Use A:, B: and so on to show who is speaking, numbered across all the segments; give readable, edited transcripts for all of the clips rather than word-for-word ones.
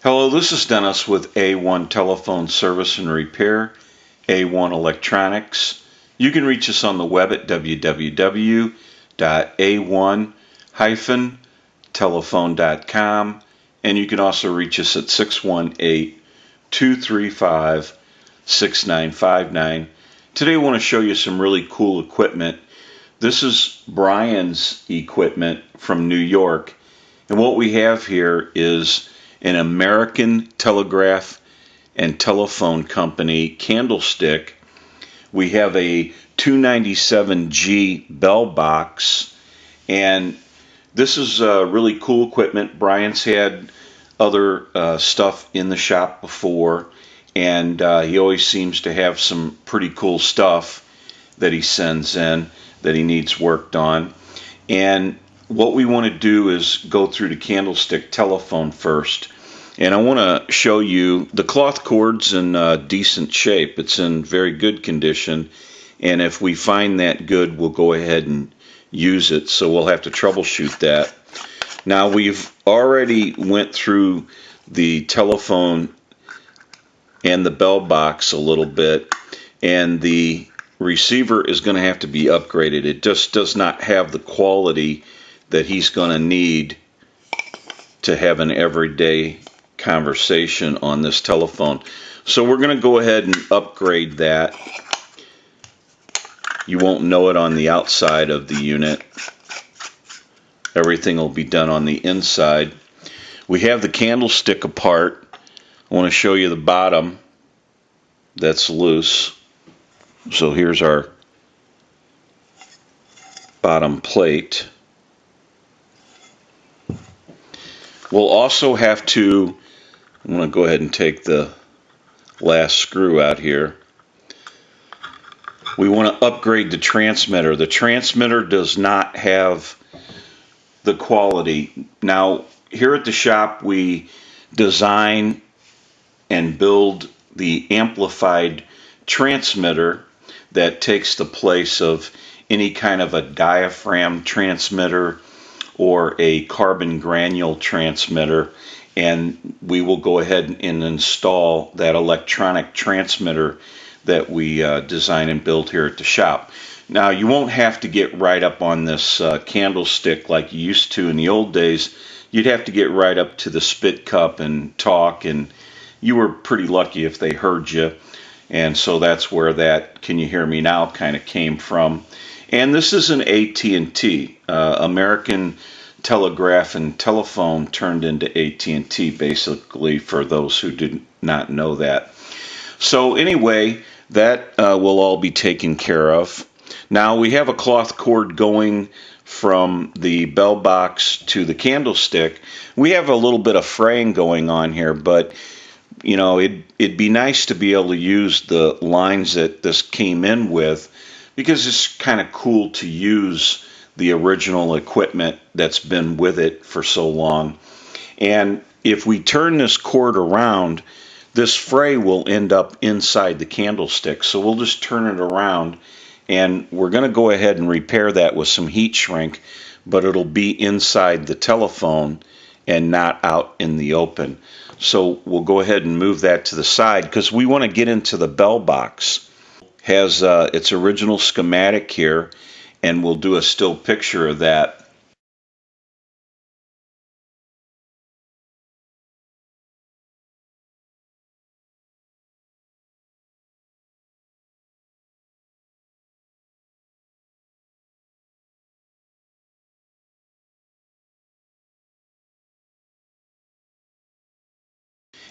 A: Hello, this is Dennis with A1 Telephone Service and Repair, A1 Electronics. You can reach us on the web at www.a1-telephone.com, and you can also reach us at 618-235-6959. Today I want to show you some really cool equipment. This is Brian's equipment from New York, and what we have here is an American Telegraph and Telephone Company candlestick. We have a 297G bell box, and this is really cool equipment. Brian's had other stuff in the shop before, and he always seems to have some pretty cool stuff that he sends in that he needs worked on. And what we want to do is go through the candlestick telephone first. And I want to show you the cloth cord's in decent shape. It's in very good condition. And if we find that good, we'll go ahead and use it. So we'll have to troubleshoot that. Now we've already went through the telephone and the bell box a little bit. And the receiver is going to have to be upgraded. It just does not have the quality that he's going to need to have an everyday conversation on this telephone. So we're going to go ahead and upgrade that. You won't know it on the outside of the unit. Everything will be done on the inside. We have the candlestick apart. I want to show you the bottom. That's loose. So here's our bottom plate. We'll also have to, I'm going to go ahead and take the last screw out here. We want to upgrade the transmitter. The transmitter does not have the quality. Now, here at the shop, we design and build the amplified transmitter that takes the place of any kind of a diaphragm transmitter or a carbon granule transmitter, and we will go ahead and install that electronic transmitter that we design and build here at the shop. Now, you won't have to get right up on this candlestick like you used to in the old days. You'd have to get right up to the spit cup and talk, and you were pretty lucky if they heard you. And so that's where that "can you hear me now" kind of came from. And this is an AT&T, American Telegraph and Telephone turned into AT&T, basically, for those who did not know that. So anyway, that will all be taken care of. Now we have a cloth cord going from the bell box to the candlestick. We have a little bit of fraying going on here, but you know, it'd be nice to be able to use the lines that this came in with, because it's kind of cool to use the original equipment that's been with it for so long. And if we turn this cord around, this fray will end up inside the candlestick. So we'll just turn it around, and we're going to go ahead and repair that with some heat shrink, but it'll be inside the telephone and not out in the open. So we'll go ahead and move that to the side because we want to get into the bell box. Has its original schematic here, and we'll do a still picture of that.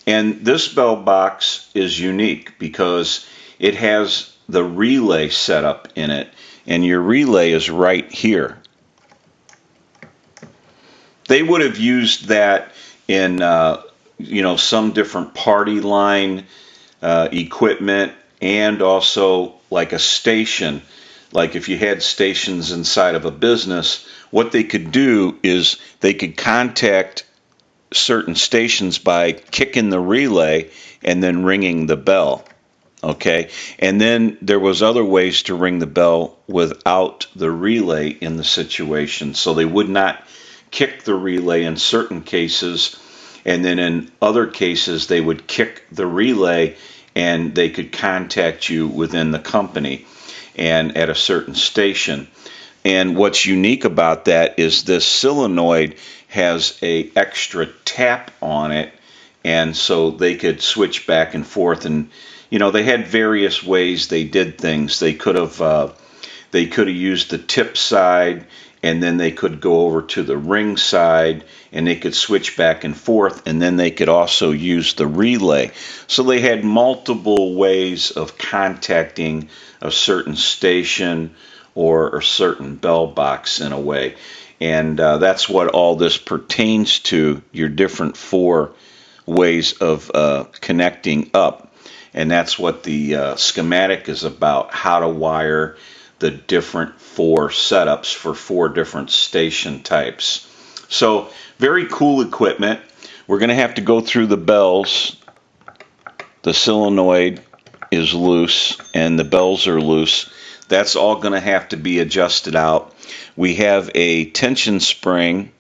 A: And this bell box is unique because it has the relay set up in it, and your relay is right here. They would have used that in some different party line equipment, and also like a station. Like if you had stations inside of a business, what they could do is they could contact certain stations by kicking the relay and then ringing the bell. Okay, and then there was other ways to ring the bell without the relay in the situation. So they would not kick the relay in certain cases, And then in other cases, they would kick the relay and they could contact you within the company and at a certain station. And what's unique about that is this solenoid has a extra tap on it, and so they could switch back and forth. And they had various ways they did things. They could have used the tip side, and then they could go over to the ring side, and they could switch back and forth, and then they could also use the relay. So they had multiple ways of contacting a certain station or a certain bell box in a way. And that's what all this pertains to, your different four ways of connecting up. And that's what the schematic is about, how to wire the different four setups for four different station types. So very cool equipment. We're going to have to go through the bells. The solenoid is loose and the bells are loose. That's all going to have to be adjusted out. We have a tension spring,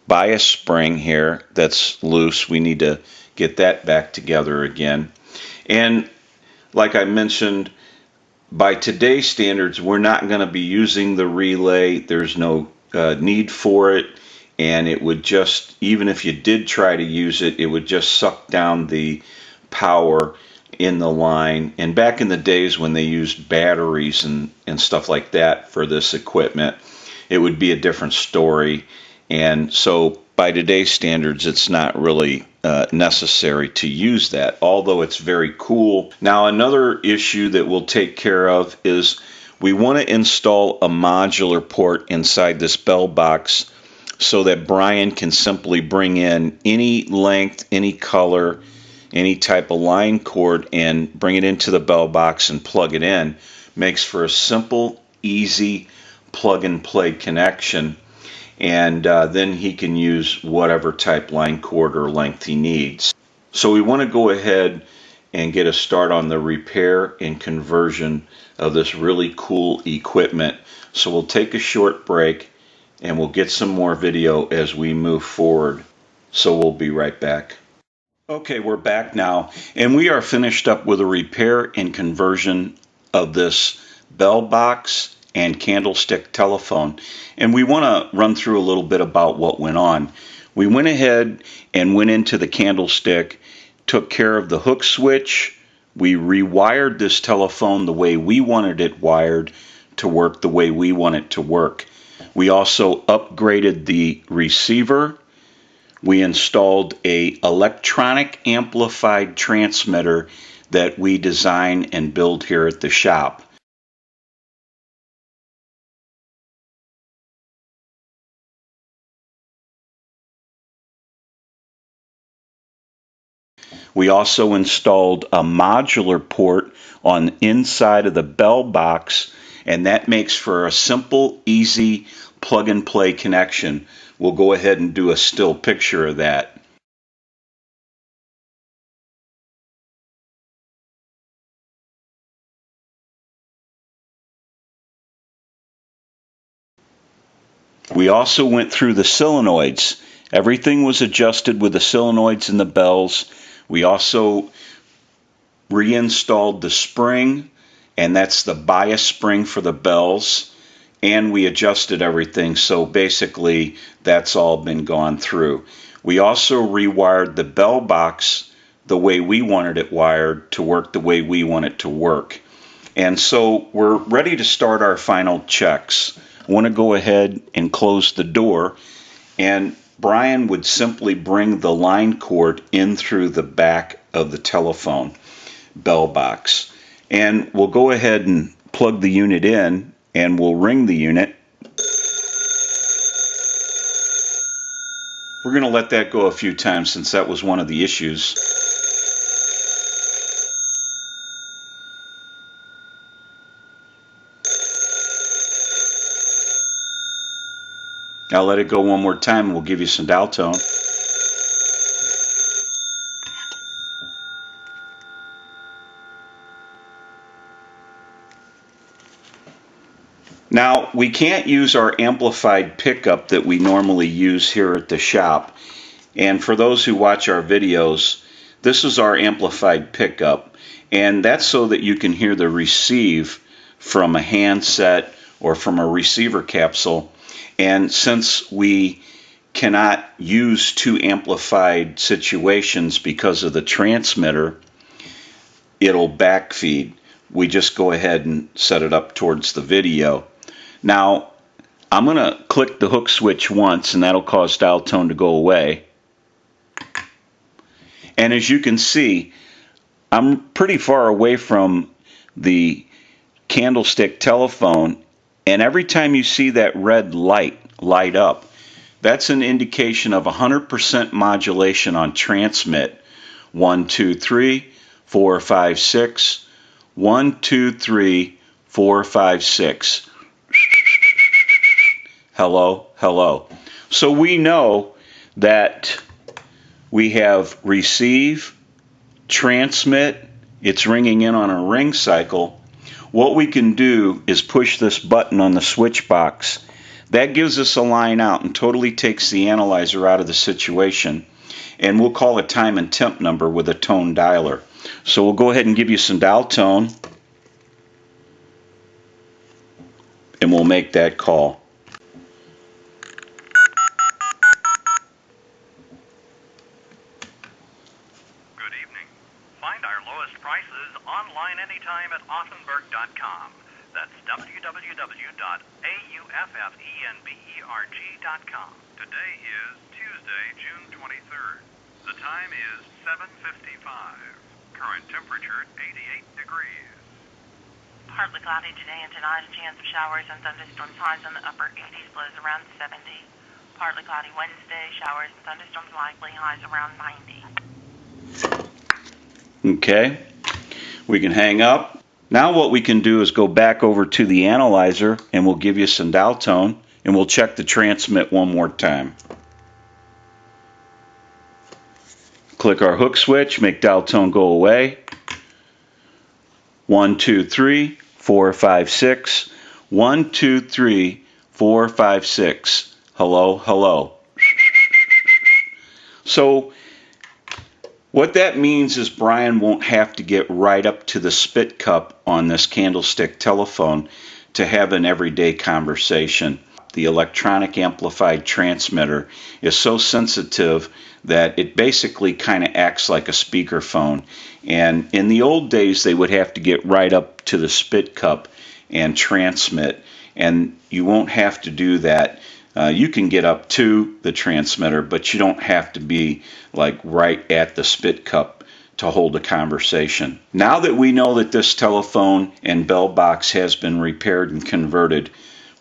A: bias spring here that's loose. We need to get that back together again. And like I mentioned, by today's standards, we're not going to be using the relay. There's no need for it. And it would just, even if you did try to use it, it would just suck down the power in the line. And back in the days when they used batteries and stuff like that for this equipment, it would be a different story. And so by today's standards, it's not really necessary to use that, although it's very cool. Now, another issue that we'll take care of is we want to install a modular port inside this bell box so that Brian can simply bring in any length, any color, any type of line cord and bring it into the bell box and plug it in. Makes for a simple, easy plug and play connection. And then he can use whatever type line cord or length he needs. So we want to go ahead and get a start on the repair and conversion of this really cool equipment. So we'll take a short break and we'll get some more video as we move forward. So we'll be right back. Okay, we're back now, and we are finished up with a repair and conversion of this bell box and candlestick telephone. And we want to run through a little bit about what went on. We went ahead and went into the candlestick, took care of the hook switch. We rewired this telephone the way we wanted it wired to work the way we want it to work. We also upgraded the receiver. We installed a electronic amplified transmitter that we design and build here at the shop. We also installed a modular port on the inside of the bell box, and that makes for a simple, easy plug and play connection. We'll go ahead and do a still picture of that. We also went through the solenoids. Everything was adjusted with the solenoids and the bells. We also reinstalled the spring, and that's the bias spring for the bells, and we adjusted everything. So basically, that's all been gone through. We also rewired the bell box the way we wanted it wired to work the way we want it to work. And so we're ready to start our final checks. I want to go ahead and close the door, and Brian would simply bring the line cord in through the back of the telephone bell box. And we'll go ahead and plug the unit in, and we'll ring the unit. We're going to let that go a few times since that was one of the issues. I'll let it go one more time and we'll give you some dial tone. Now, we can't use our amplified pickup that we normally use here at the shop. And for those who watch our videos, this is our amplified pickup, and that's so that you can hear the receive from a handset or from a receiver capsule. And since we cannot use two amplified situations because of the transmitter, it'll backfeed. We just go ahead and set it up towards the video. Now, I'm going to click the hook switch once, and that'll cause dial tone to go away. And as you can see, I'm pretty far away from the candlestick telephone, and every time you see that red light light up, that's an indication of 100% modulation on transmit. 1, 2, 3, 4, 5, 6. 1, 2, 3, 4, 5, 6. Hello, hello. So we know that we have receive, transmit, it's ringing in on a ring cycle. What we can do is push this button on the switch box. That gives us a line out and totally takes the analyzer out of the situation. And we'll call a time and temp number with a tone dialer. So we'll go ahead and give you some dial tone, and we'll make that call.
B: Find our lowest prices online anytime at Offenberg.com. That's www.auffenberg.com. Today is Tuesday, June 23rd. The time is 7:55. Current temperature 88 degrees.
C: Partly cloudy today and tonight. A chance of showers and thunderstorms. Highs in the upper 80s, lows around 70. Partly cloudy Wednesday. Showers and thunderstorms likely. Highs around 90.
A: Okay, we can hang up. Now what we can do is go back over to the analyzer, and we'll give you some dial tone, and we'll check the transmit one more time. Click our hook switch, make dial tone go away. 1, 2, 3, 4, 5, 6. 1, 2, 3, 4, 5, 6. Hello, hello. So what that means is Brian won't have to get right up to the spit cup on this candlestick telephone to have an everyday conversation. The electronic amplified transmitter is so sensitive that it basically kind of acts like a speakerphone. And in the old days, they would have to get right up to the spit cup and transmit. And you won't have to do that. You can get up to the transmitter, but you don't have to be like right at the spit cup to hold a conversation. Now that we know that this telephone and bell box has been repaired and converted,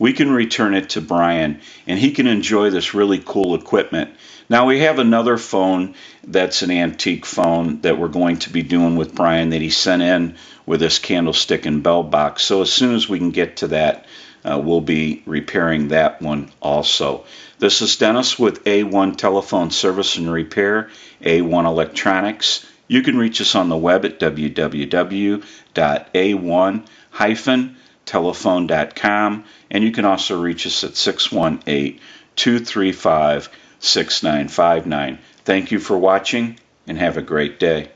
A: we can return it to Brian, and he can enjoy this really cool equipment. Now we have another phone that's an antique phone that we're going to be doing with Brian that he sent in with this candlestick and bell box. So as soon as we can get to that, we'll be repairing that one also. This is Dennis with A1 Telephone Service and Repair, A1 Electronics. You can reach us on the web at www.a1-telephone.com, and you can also reach us at 618-235-6959. Thank you for watching, and have a great day.